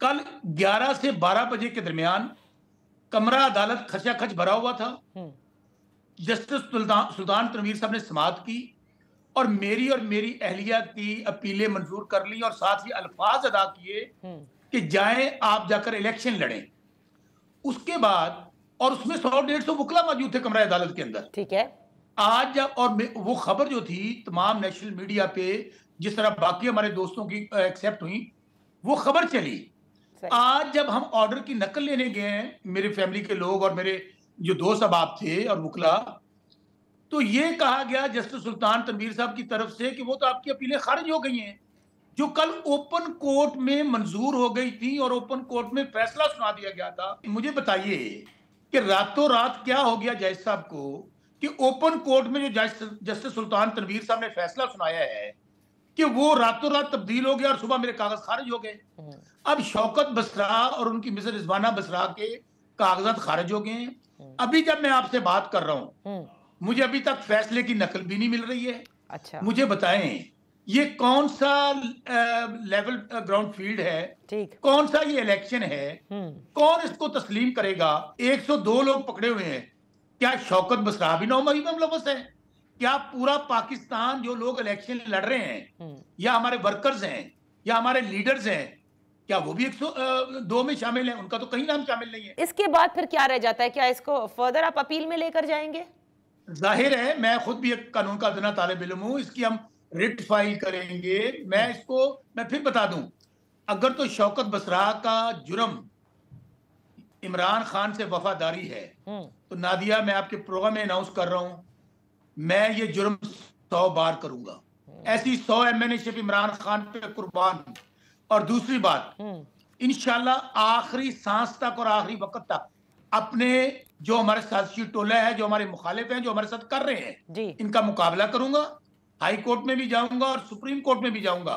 कल 11 से 12 बजे के दरमियान कमरा अदालत खचाखच भरा हुआ था। जस्टिस सुल्तान तनवीर साहब ने समाअत की और मेरी अहलिया की अपीलें मंजूर कर ली और साथ ही अल्फाज अदा किए कि जाएं आप जाकर इलेक्शन लड़ें। उसके बाद और उसमें 100-150 वकला मौजूद थे कमरा अदालत के अंदर। ठीक है। आज जब और वो खबर जो थी तमाम नेशनल मीडिया पे जिस तरह बाकी हमारे दोस्तों की एक्सेप्ट हुई, वो खबर चली। आज जब हम ऑर्डर की नकल लेने गए हैं, मेरे फैमिली के लोग और मेरे जो दोस्त अहबाब थे और वकला, तो ये कहा गया जस्टिस सुल्तान तनवीर साहब की तरफ से कि वो तो आपकी अपीलें खारिज हो गई हैं, जो कल ओपन कोर्ट में मंजूर हो गई थी और ओपन कोर्ट में फैसला सुना दिया गया था। मुझे बताइए कि रातों रात क्या हो गया जज साहब को कि ओपन कोर्ट में जो जस्टिस सुल्तान तनवीर साहब ने फैसला सुनाया है कि वो रातों रात तब्दील हो गया और सुबह मेरे कागज खारिज हो गए। अब शौकत बसरा और उनकी मिसेज रिजवाना बसरा के कागजात खारिज हो गए हैं। अभी जब मैं आपसे बात कर रहा हूं, मुझे अभी तक फैसले की नकल भी नहीं मिल रही है। अच्छा, मुझे बताएं ये कौन सा लेवल ग्राउंड फील्ड है, ठीक, कौन सा ये इलेक्शन है, कौन इसको तस्लीम करेगा? 102 लोग पकड़े हुए हैं। क्या शौकत बसरा भी नौमरी में मुलव्वस है? क्या पूरा पाकिस्तान जो लोग इलेक्शन लड़ रहे हैं या हमारे वर्कर्स हैं या हमारे लीडर्स हैं, क्या वो भी 102 में शामिल हैं? उनका तो कहीं नाम शामिल नहीं है। इसके बाद फिर क्या रह जाता है? क्या इसको फर्दर आप अपील में लेकर जाएंगे? जाहिर है, मैं खुद भी एक कानून का अदना तालिब इल्म हूं, इसकी हम रिट फाइल करेंगे। मैं फिर बता दूं, अगर तो शौकत बसरा का जुर्म इमरान खान से वफादारी है तो नादिया, मैं आपके प्रोग्राम में अनाउंस कर रहा हूं, मैं ये जुर्म 100 बार करूंगा। ऐसी 100 एमएनए इमरान खान पे कुर्बान। और दूसरी बात, इंशाल्लाह आखिरी सांस तक और आखिरी वक्त तक अपने जो हमारे साथी टोला है, जो हमारे मुखालिफ हैं, जो हमारे साथ कर रहे हैं, इनका मुकाबला करूंगा। हाई कोर्ट में भी जाऊंगा और सुप्रीम कोर्ट में भी जाऊंगा।